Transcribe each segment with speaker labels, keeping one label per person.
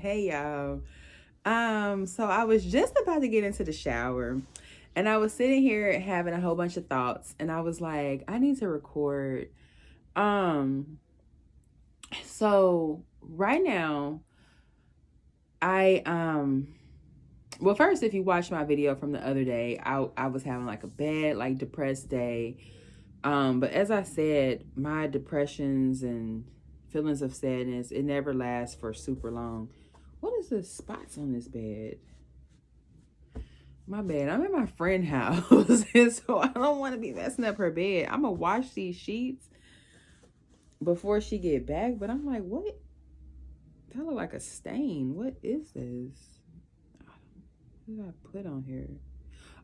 Speaker 1: Hey y'all. So I was just about to get into the shower and I was sitting here having a whole bunch of thoughts and I was like, I need to record. Um, so right now I well first if you watched my video from the other day, I was having like a bad, like depressed day. But as I said, my depressions and feelings of sadness, it never lasts for super long. What is the spots on this bed? My bad. I'm at my friend house, and so I don't want to be messing up her bed. I'm gonna wash these sheets before she get back, but I'm like, what? That look like a stain. What is this? What did I put on here?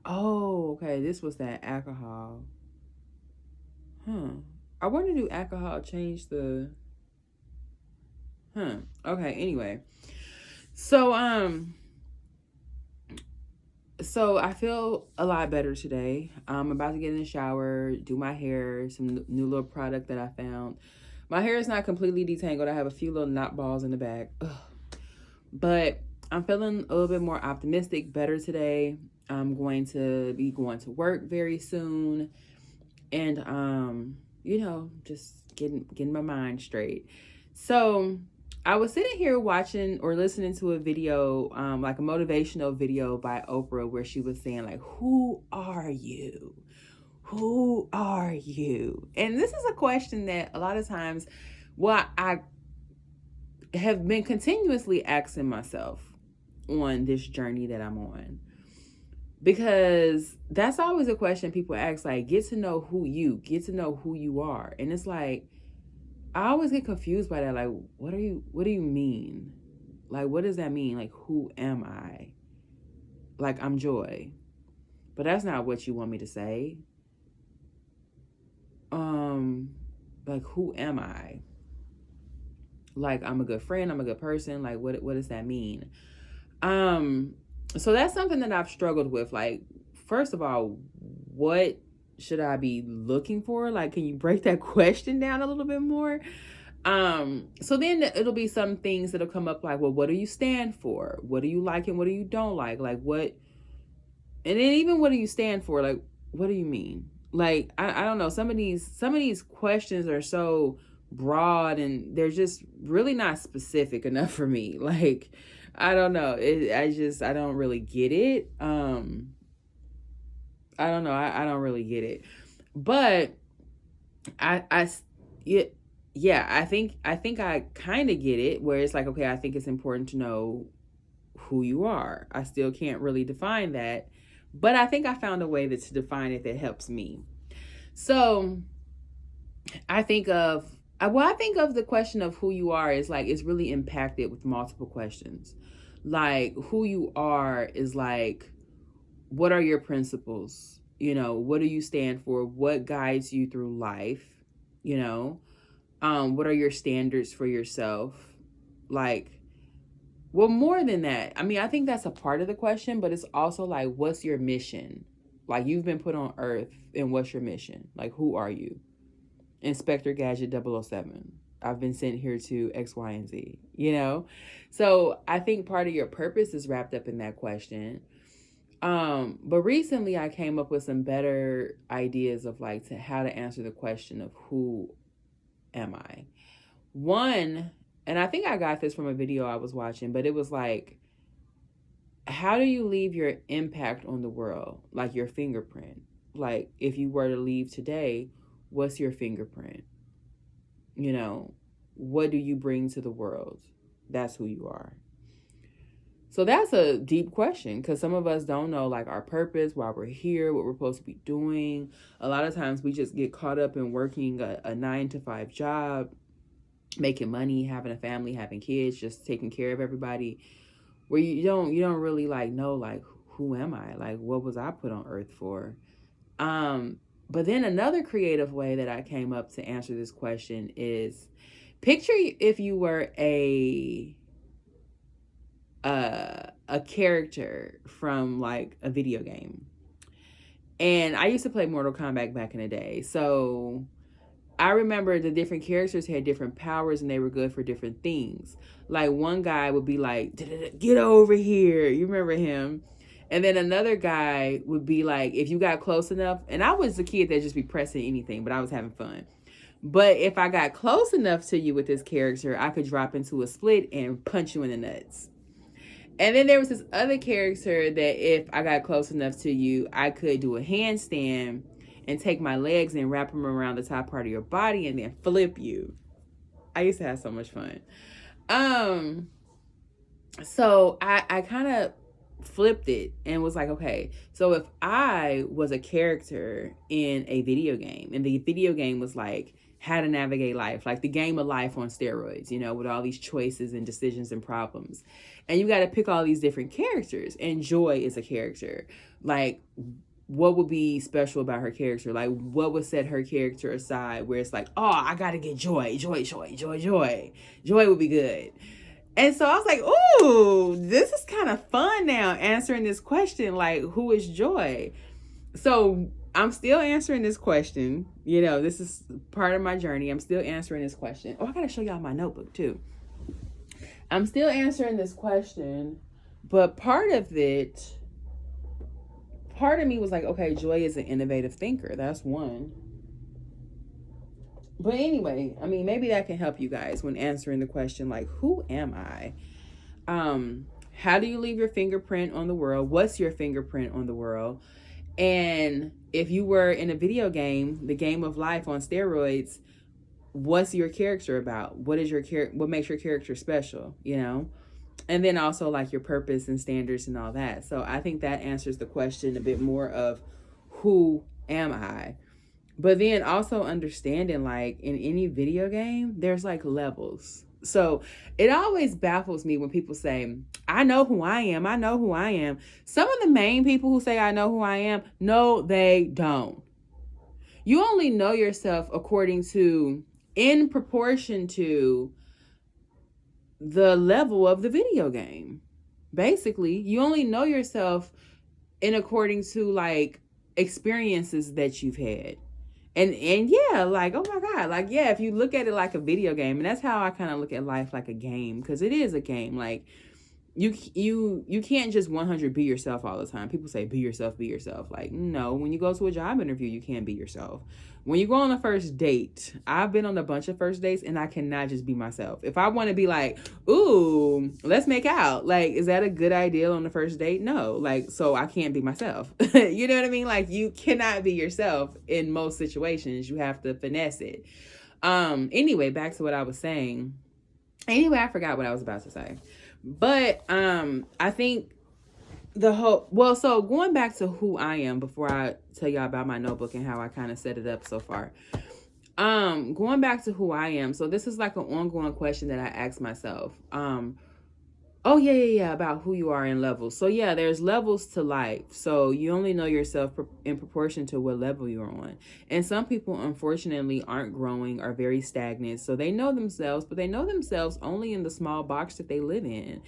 Speaker 1: Oh, okay. This was that alcohol. Huh. I wonder, do alcohol change the? Huh. Okay. Anyway, so so I feel a lot better today. I'm about to get in the shower, do my hair, some new little product that I found. My hair is not completely detangled. I have a few little knot balls in the back. Ugh. But I'm feeling a little bit more optimistic, better today. I'm going to be going to work very soon. And just getting my mind straight. So I was sitting here watching or listening to a video, like a motivational video by Oprah, where she was saying, like, who are you? Who are you? And this is a question that a lot of times, well, I have been continuously asking myself on this journey that I'm on. Because that's always a question people ask, like, get to know who you are. And it's like, I always get confused by that. Like, what do you mean? Like, what does that mean? Like, who am I? Like, I'm Joy. But that's not what you want me to say. Like, who am I? Like, I'm a good friend, I'm a good person. Like, what does that mean? So that's something that I've struggled with. Like, first of all, what should I be looking for? Like, can you break that question down a little bit more? So then it'll be some things that'll come up like, well, what do you stand for? What do you like and what do you don't like? Like, what, and then even what do you stand for? Like, what do you mean? Like, I don't know. Some of these questions are so broad and they're just really not specific enough for me. Like, I don't know. I don't really get it. I don't know. I don't really get it. But I yeah, yeah, I think I kind of get it, where it's like, okay, I think it's important to know who you are. I still can't really define that, but I think I found a way to define it that helps me. So I think of I think of the question of who you are is like, it's really impacted with multiple questions. Like, who you are is like, what are your principles? What do you stand for? What guides you through life? You know, what are your standards for yourself? Like, well, more than that. I mean, I think that's a part of the question, but it's also like, what's your mission? Like, you've been put on earth, and what's your mission? Like, who are you? Inspector Gadget 007. I've been sent here to X, Y, and Z, So I think part of your purpose is wrapped up in that question. But recently I came up with some better ideas of like how to answer the question of who am I? One, and I think I got this from a video I was watching, but it was like, how do you leave your impact on the world? Like, your fingerprint. Like, if you were to leave today, what's your fingerprint? What do you bring to the world? That's who you are. So that's a deep question, because some of us don't know like our purpose, why we're here, what we're supposed to be doing. A lot of times we just get caught up in working a 9-to-5 job, making money, having a family, having kids, just taking care of everybody, where you don't really like know, like, who am I? Like, what was I put on earth for? But then another creative way that I came up to answer this question is, picture if you were a character from like a video game. And I used to play Mortal Kombat back in the day. So I remember the different characters had different powers and they were good for different things. Like one guy would be like, get over here. You remember him? And then another guy would be like, if you got close enough, and I was a kid that just be pressing anything, but I was having fun. But if I got close enough to you with this character, I could drop into a split and punch you in the nuts. And then there was this other character that if I got close enough to you, I could do a handstand and take my legs and wrap them around the top part of your body and then flip you. I used to have so much fun. So I kind of flipped it and was like, okay, so if I was a character in a video game and the video game was like how to navigate life, like the game of life on steroids, you know, with all these choices and decisions and problems, and you got to pick all these different characters, and Joy is a character, like what would be special about her character? Like what would set her character aside where it's like, oh, I gotta get Joy would be good. And so I was like, ooh, this is kind of fun now, answering this question, like, who is Joy? So I'm still answering this question. You know, this is part of my journey. I'm still answering this question. Oh, I got to show y'all my notebook, too. I'm still answering this question, but part of me was like, okay, Joy is an innovative thinker. That's one. But anyway, I mean, maybe that can help you guys when answering the question, like, who am I? How do you leave your fingerprint on the world? What's your fingerprint on the world? And if you were in a video game, the game of life on steroids, what's your character about? What makes your character special, you know? And then also like your purpose and standards and all that. So I think that answers the question a bit more of who am I? But then also understanding, like, in any video game, there's like levels. So it always baffles me when people say, I know who I am. I know who I am. Some of the main people who say, I know who I am, no, they don't. You only know yourself in proportion to the level of the video game. Basically, you only know yourself according to like experiences that you've had. And yeah, like, oh my God, like, yeah, if you look at it like a video game, and that's how I kind of look at life, like a game, because it is a game. Like you can't just 100 be yourself all the time. People say be yourself. Like, no, when you go to a job interview, you can't be yourself. When you go on a first date, I've been on a bunch of first dates and I cannot just be myself. If I want to be like, ooh, let's make out, like, is that a good idea on the first date? No, like, so I can't be myself. You know what I mean? Like, you cannot be yourself in most situations. You have to finesse it. Anyway, back to what I was saying. Anyway, I forgot what I was about to say. But I think so going back to who I am before I tell y'all about my notebook and how I kind of set it up so far. Going back to who I am. So this is like an ongoing question that I ask myself. About who you are in levels. So yeah, there's levels to life. So you only know yourself in proportion to what level you're on. And some people, unfortunately, aren't growing, are very stagnant. So they know themselves, but they know themselves only in the small box that they live in.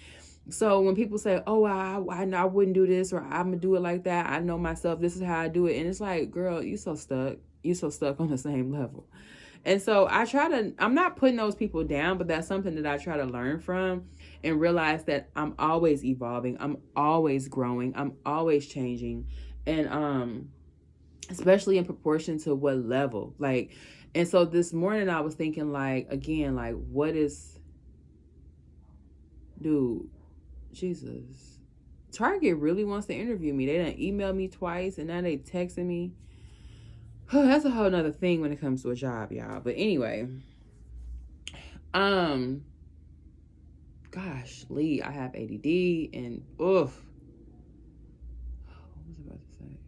Speaker 1: So when people say, oh, I wouldn't do this, or I'm going to do it like that, I know myself, this is how I do it. And it's like, girl, you so stuck. You so stuck on the same level. And so I'm not putting those people down, but that's something that I try to learn from and realize that I'm always evolving. I'm always growing. I'm always changing. And especially in proportion to what level. Like, and so this morning I was thinking, like, again, like, Jesus. Target really wants to interview me. They done emailed me twice and now they texting me. That's a whole nother thing when it comes to a job, y'all. But anyway, gosh, Lee, I have ADD and what was I about to say?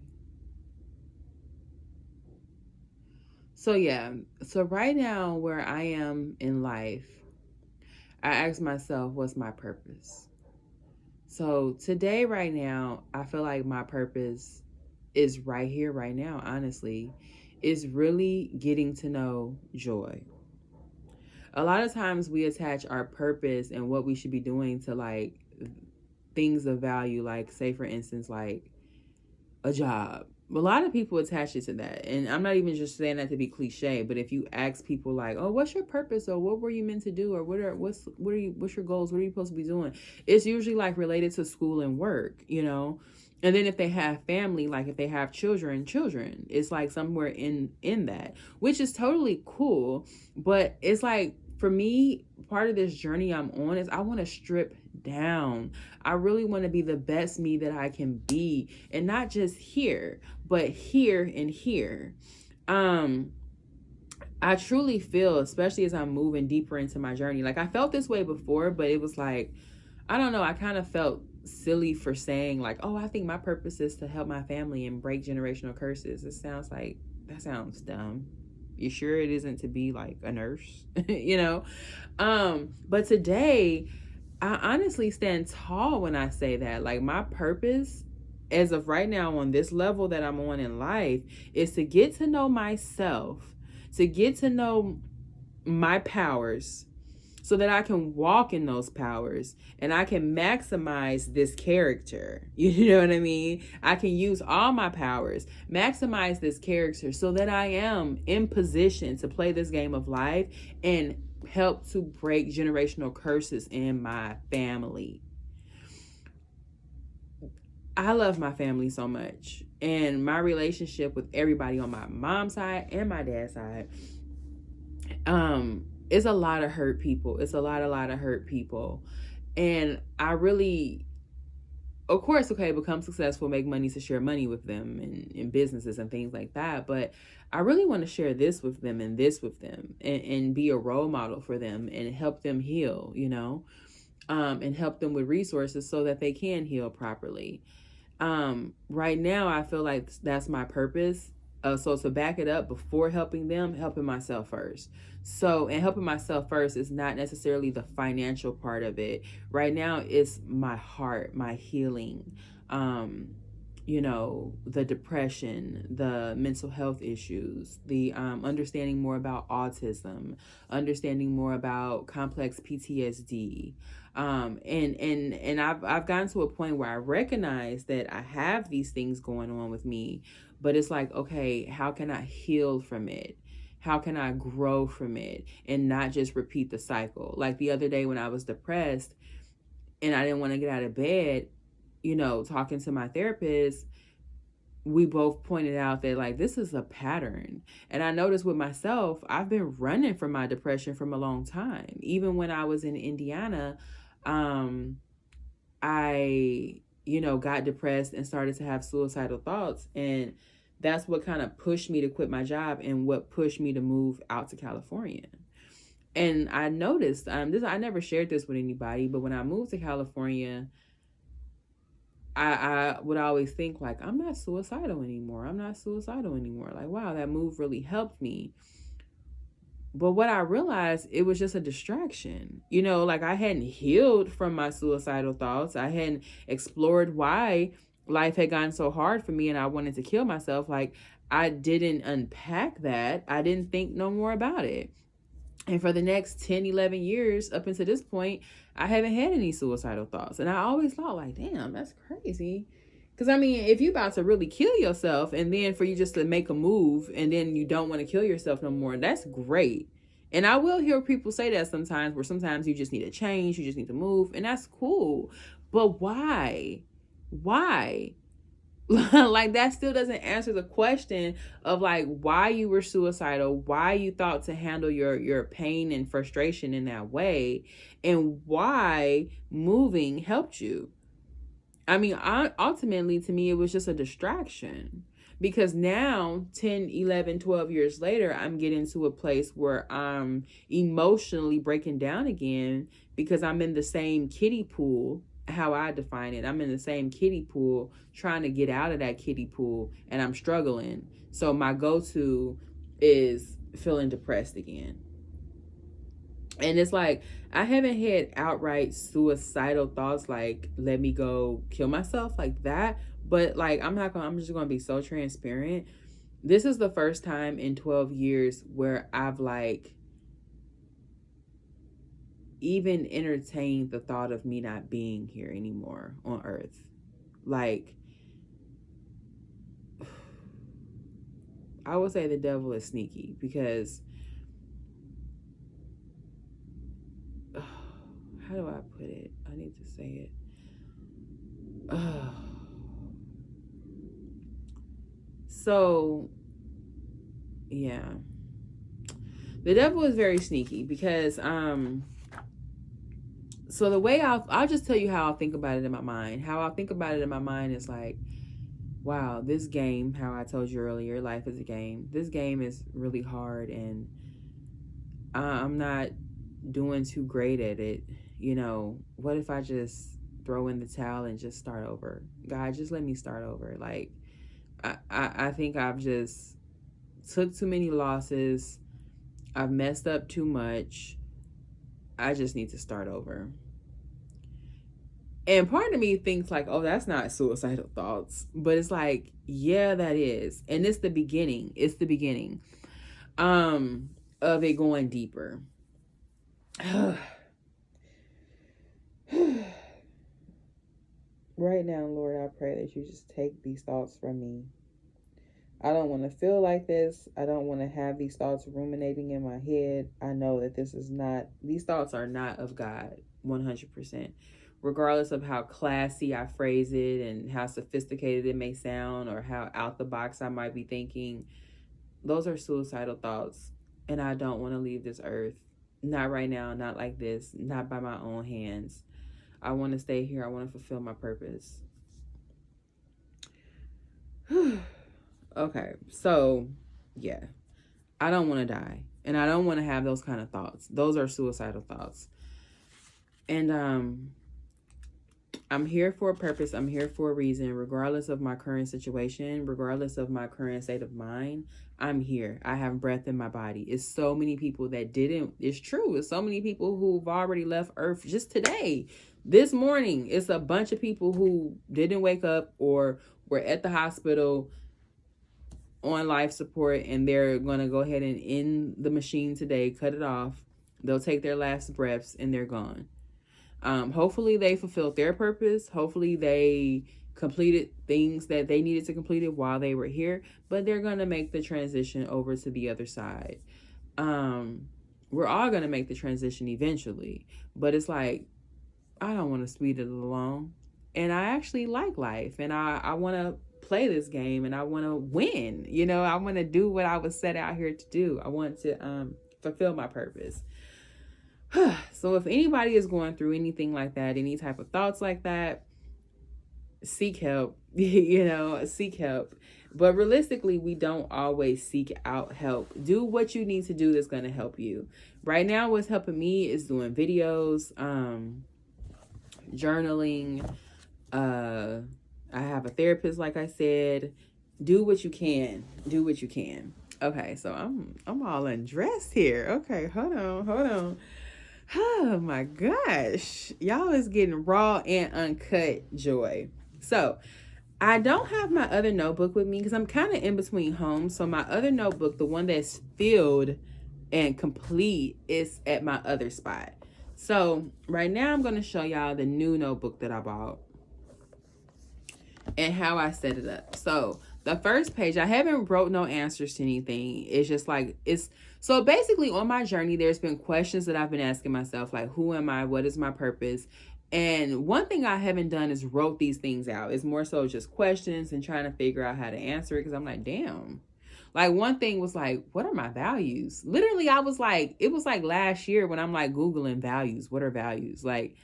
Speaker 1: So yeah, so right now where I am in life, I ask myself, what's my purpose? So today, right now, I feel like my purpose is right here, right now, honestly, is really getting to know Joy. A lot of times we attach our purpose and what we should be doing to like things of value, like say for instance, like a job. a lot of people attach it to that, and I'm not even just saying that to be cliche, but if you ask people like, oh, what's your purpose, or what were you meant to do, or what's your goals, what are you supposed to be doing, it's usually like related to school and work, you know. And then if they have family, like if they have children, it's like somewhere in that, which is totally cool. But it's like, for me, part of this journey I'm on is I want to strip down. I really want to be the best me that I can be, and not just here, but here and here. Um, I truly feel, especially as I'm moving deeper into my journey, like I felt this way before, but it was like, I don't know, I kind of felt silly for saying like, oh, I think my purpose is to help my family and break generational curses. It sounds like, that sounds dumb. You sure it isn't to be like a nurse? You know? But today I honestly stand tall when I say that. Like, my purpose as of right now on this level that I'm on in life is to get to know myself, to get to know my powers, so that I can walk in those powers and I can maximize this character. You know what I mean? I can use all my powers, maximize this character so that I am in position to play this game of life and help to break generational curses in my family. I love my family so much, and my relationship with everybody on my mom's side and my dad's side, it's a lot of hurt people. It's a lot of hurt people. And I really, of course, okay, become successful, make money to share money with them in businesses and things like that. But I really want to share this with them and this with them, and be a role model for them and help them heal, you know, and help them with resources so that they can heal properly. Right now, I feel like that's my purpose. So to back it up, before helping them, helping myself first. So, and helping myself first is not necessarily the financial part of it. Right now, it's my heart, my healing, you know, the depression, the mental health issues, the understanding more about autism, understanding more about complex PTSD. And I've gotten to a point where I recognize that I have these things going on with me, but it's like, okay, how can I heal from it? How can I grow from it and not just repeat the cycle? Like the other day when I was depressed and I didn't want to get out of bed, you know, talking to my therapist, we both pointed out that like this is a pattern. And I noticed with myself, I've been running from my depression from a long time. Even when I was in Indiana, I, you know, got depressed and started to have suicidal thoughts. And that's what kind of pushed me to quit my job and what pushed me to move out to California. And I noticed, I never shared this with anybody, but when I moved to California, I would always think like, I'm not suicidal anymore. Like, wow, that move really helped me. But what I realized, it was just a distraction. You know, like I hadn't healed from my suicidal thoughts. I hadn't explored why life had gotten so hard for me and I wanted to kill myself. Like, I didn't unpack that. I didn't think no more about it. And for the next 10, 11 years up until this point, I haven't had any suicidal thoughts. And I always thought like, damn, that's crazy. Because, I mean, if you're about to really kill yourself and then for you just to make a move and then you don't want to kill yourself no more, that's great. And I will hear people say that sometimes, where sometimes you just need to change, you just need to move, and that's cool. But why? Why? Like, that still doesn't answer the question of like why you were suicidal, why you thought to handle your pain and frustration in that way, and why moving helped you. I mean, ultimately to me it was just a distraction, because now 10, 11, 12 years later, I'm getting to a place where I'm emotionally breaking down again, because I'm in the same kiddie pool. How I define it, I'm in the same kiddie pool trying to get out of that kiddie pool, and I'm struggling. So my go-to is feeling depressed again. And it's like, I haven't had outright suicidal thoughts like, let me go kill myself, like that. But like, I'm just gonna be so transparent. This is the first time in 12 years where I've like even entertained the thought of me not being here anymore on earth. Like, I would say the devil is sneaky because, how do I put it? I need to say it. So, yeah. The devil is very sneaky because, so the way I'll just tell you how I think about it in my mind. How I think about it in my mind is like, wow, this game, how I told you earlier, life is a game. This game is really hard and I'm not doing too great at it. You know, what if I just throw in the towel and just start over? God, just let me start over. Like, I think I've just took too many losses. I've messed up too much. I just need to start over. And part of me thinks like, oh, that's not suicidal thoughts. But it's like, yeah, that is. And it's the beginning. It's the beginning of it going deeper. Right now, Lord, I pray that you just take these thoughts from me. I don't want to feel like this. I don't want to have these thoughts ruminating in my head. I know that these thoughts are not of God, 100%. Regardless of how classy I phrase it and how sophisticated it may sound or how out the box I might be thinking, those are suicidal thoughts. And I don't want to leave this earth. Not right now, not like this, not by my own hands. I want to stay here. I want to fulfill my purpose. Okay, so yeah, I don't want to die. And I don't want to have those kind of thoughts. Those are suicidal thoughts. And I'm here for a purpose. I'm here for a reason. Regardless of my current situation, regardless of my current state of mind, I'm here. I have breath in my body. It's so many people that didn't. It's true. It's so many people who've already left Earth just today. This morning, it's a bunch of people who didn't wake up or were at the hospital on life support, and they're going to go ahead and end the machine today, cut it off. They'll take their last breaths and they're gone. Hopefully they fulfilled their purpose. Hopefully they completed things that they needed to complete it while they were here, but they're going to make the transition over to the other side. We're all going to make the transition eventually, but it's like, I don't want to speed it along. And I actually like life, and I want to play this game, and I want to win. You know, I want to do what I was set out here to do. I want to fulfill my purpose. So if anybody is going through anything like that, any type of thoughts like that, seek help. Seek help. But realistically, we don't always seek out help. Do what you need to do that's going to help you. Right now, what's helping me is doing videos, journaling. I have a therapist, like I said. Do what you can. Do what you can. Okay, so I'm all undressed here. Okay, hold on. Oh my gosh. Y'all is getting raw and uncut joy. So I don't have my other notebook with me because I'm kind of in between homes. So my other notebook, the one that's filled and complete, is at my other spot. So right now I'm going to show y'all the new notebook that I bought and how I set it up. So the first page, I haven't wrote no answers to anything. It's just like, so basically on my journey, there's been questions that I've been asking myself, like, who am I? What is my purpose? And one thing I haven't done is wrote these things out. It's more so just questions and trying to figure out how to answer it. Cause I'm like, damn. Like one thing was like, what are my values? Literally, I was like, it was like last year when I'm like Googling values. What are values? Like,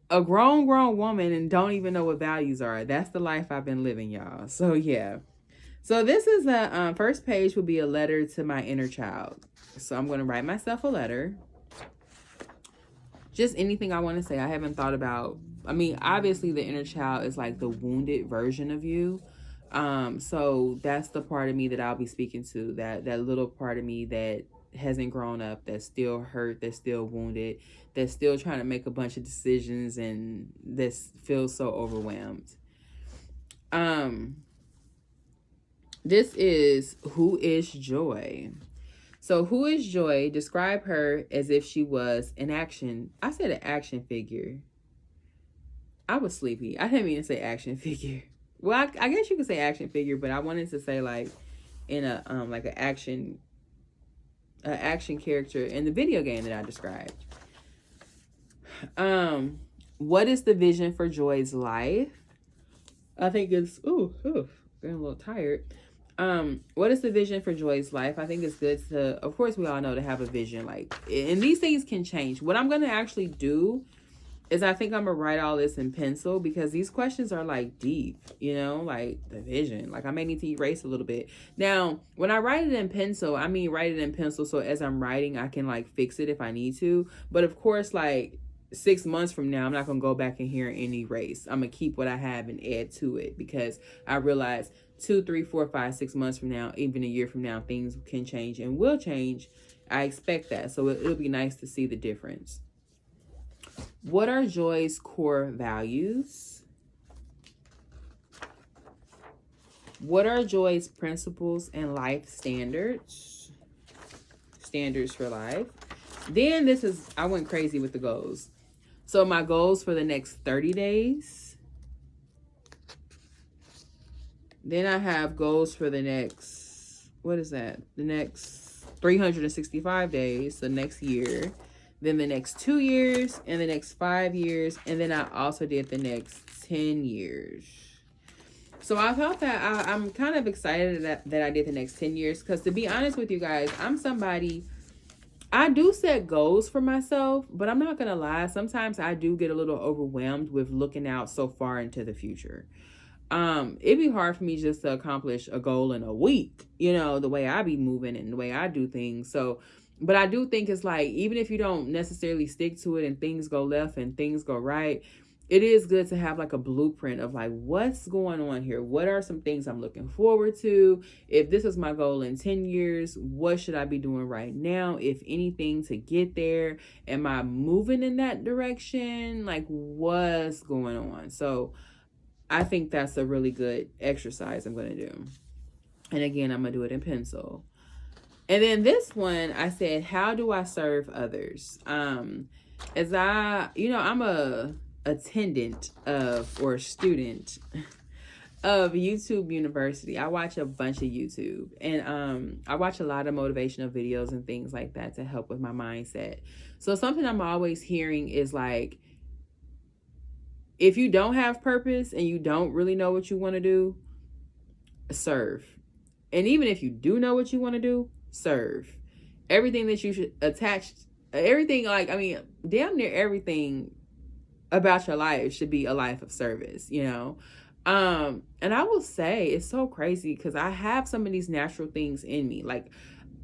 Speaker 1: a grown woman and don't even know what values are. That's the life I've been living, y'all. So yeah. So this is the first page will be a letter to my inner child. So I'm going to write myself a letter. Just anything I want to say. I haven't thought about. I mean, obviously the inner child is like the wounded version of you. So that's the part of me that I'll be speaking to. That little part of me that hasn't grown up, that's still hurt, that's still wounded, that's still trying to make a bunch of decisions and that feels so overwhelmed. This is who is Joy. So who is Joy? Describe her as if she was an action figure. I was sleepy. I didn't mean to say action figure. Well, I guess you could say action figure, but I wanted to say like in a like an action character in the video game that I described. What is the vision for Joy's life? I think it's getting a little tired. What is the vision for Joy's life? I think it's good to, of course, we all know to have a vision, like, and these things can change. What I'm gonna actually do is I think I'm gonna write all this in pencil, because these questions are like deep, like the vision. Like, I may need to erase a little bit. Now, when I write it in pencil, I mean write it in pencil so as I'm writing, I can like fix it if I need to. But of course, like 6 months from now, I'm not gonna go back in here and erase. I'm gonna keep what I have and add to it, because I realize 2, 3, 4, 5, 6 months from now, even a year from now, things can change and will change. I expect that. So it'll be nice to see the difference. What are Joy's core values? What are Joy's principles and life standards? Standards for life. Then I went crazy with the goals. So my goals for the next 30 days. Then I have goals for the next, what is that? The next 365 days, the next year. Then the next 2 years, and the next 5 years, and then I also did the next 10 years. So I thought that I'm kind of excited that I did the next 10 years, because to be honest with you guys, I'm somebody, I do set goals for myself, but I'm not going to lie. Sometimes I do get a little overwhelmed with looking out so far into the future. It'd be hard for me just to accomplish a goal in a week, the way I be moving and the way I do things. So, but I do think it's like, even if you don't necessarily stick to it and things go left and things go right, it is good to have like a blueprint of like, what's going on here? What are some things I'm looking forward to? If this is my goal in 10 years, what should I be doing right now? If anything, to get there, am I moving in that direction? Like, what's going on? So I think that's a really good exercise I'm going to do. And again, I'm going to do it in pencil. And then this one, I said, how do I serve others? As I'm a attendant of, or student of YouTube University. I watch a bunch of YouTube, and I watch a lot of motivational videos and things like that to help with my mindset. So something I'm always hearing is like, if you don't have purpose and you don't really know what you want to do, serve. And even if you do know what you want to do, serve. Everything that you should attach, everything, like, I mean, damn near everything about your life should be a life of service, And I will say, it's so crazy because I have some of these natural things in me. Like,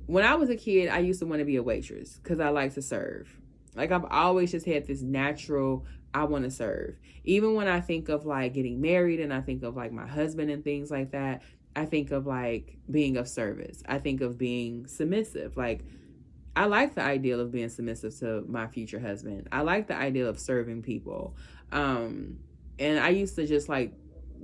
Speaker 1: when I was a kid, I used to want to be a waitress because I like to serve. Like, I've always just had this natural, I want to serve. Even when I think of like getting married and I think of like my husband and things like that, I think of like being of service. I think of being submissive. Like, I like the ideal of being submissive to my future husband. I like the ideal of serving people. And I used to just like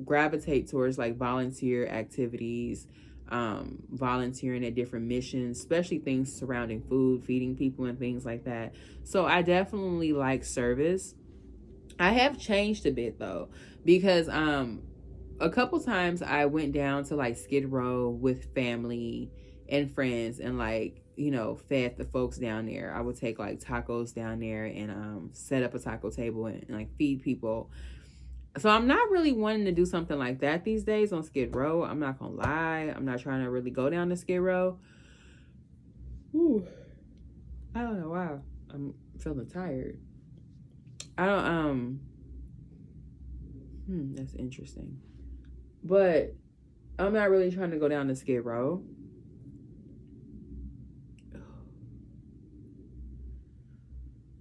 Speaker 1: gravitate towards like volunteer activities, volunteering at different missions, especially things surrounding food, feeding people and things like that. So I definitely like service. I have changed a bit though, because a couple times I went down to like Skid Row with family and friends and like, fed the folks down there. I would take like tacos down there and set up a taco table and like feed people. So I'm not really wanting to do something like that these days on Skid Row. I'm not gonna lie. I'm not trying to really go down to Skid Row. Ooh. I don't know why. I'm feeling tired. I don't, that's interesting. But I'm not really trying to go down to Skid Row.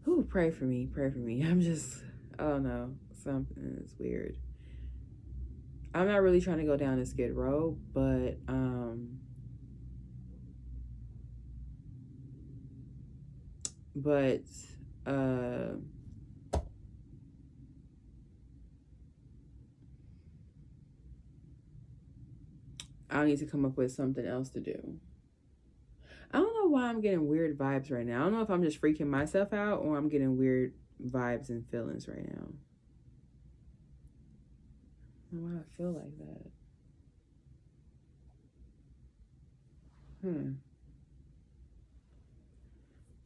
Speaker 1: Ooh, pray for me. I'm just, oh no, something is weird. I'm not really trying to go down to Skid Row, but I'll need to come up with something else to do. I don't know why I'm getting weird vibes right now. I don't know if I'm just freaking myself out or I'm getting weird vibes and feelings right now. I don't know why I feel like that.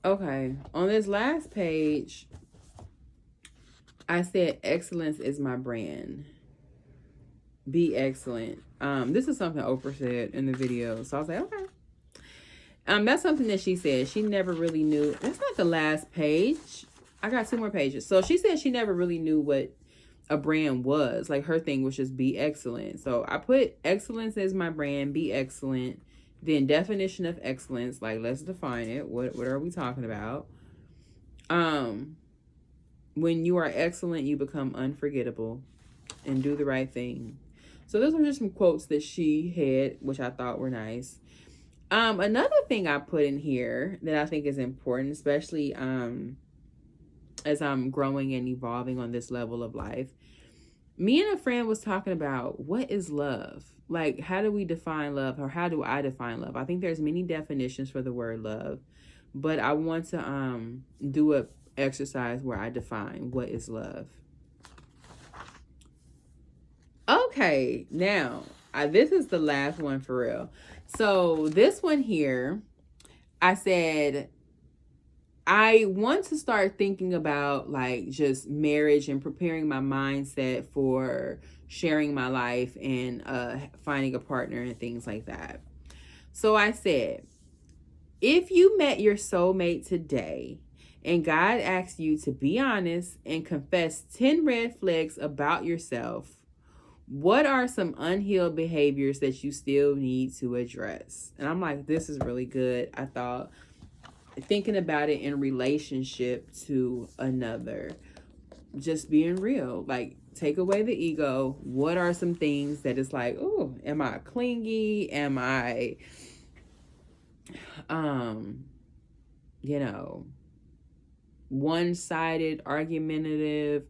Speaker 1: Okay, on this last page, I said excellence is my brand. Be excellent. This is something Oprah said in the video, so I was like, okay. That's something that she said. She never really knew. That's not the last page. I got 2 more pages. So she said she never really knew what a brand was. Like her thing was just be excellent. So I put excellence as my brand. Be excellent. Then definition of excellence. Like let's define it. What are we talking about? When you are excellent, you become unforgettable and do the right thing. So those were just some quotes that she had, which I thought were nice. Another thing I put in here that I think is important, especially as I'm growing and evolving on this level of life. Me and a friend was talking about what is love? Like, how do we define love, or how do I define love? I think there's many definitions for the word love, but I want to do a exercise where I define what is love. Okay, now this is the last one for real. So this one here, I said I want to start thinking about like just marriage and preparing my mindset for sharing my life and finding a partner and things like that. So I said, if you met your soulmate today and God asked you to be honest and confess 10 red flags about yourself, what are some unhealed behaviors that you still need to address? And I'm like, this is really good. I thought, thinking about it in relationship to another, just being real, like take away the ego. What are some things that it's like, oh, am I clingy? Am I, one-sided, argumentative,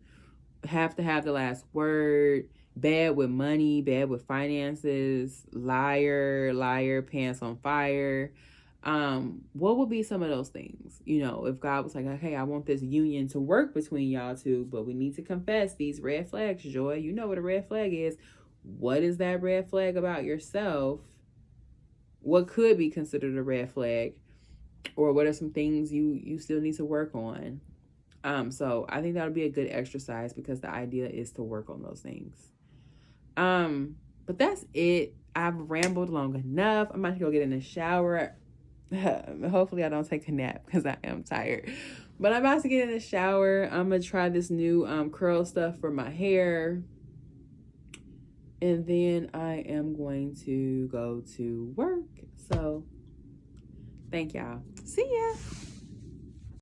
Speaker 1: have to have the last word, bad with money, bad with finances, liar, pants on fire. What would be some of those things? If God was like, okay, I want this union to work between y'all two, but we need to confess these red flags, Joy. You know what a red flag is. What is that red flag about yourself? What could be considered a red flag? Or what are some things you still need to work on? So I think that would be a good exercise because the idea is to work on those things. But that's it. I've rambled long enough. I'm about to go get in the shower. Hopefully I don't take a nap because I am tired. But I'm about to get in the shower. I'm going to try this new curl stuff for my hair. And then I am going to go to work. So thank y'all. See ya.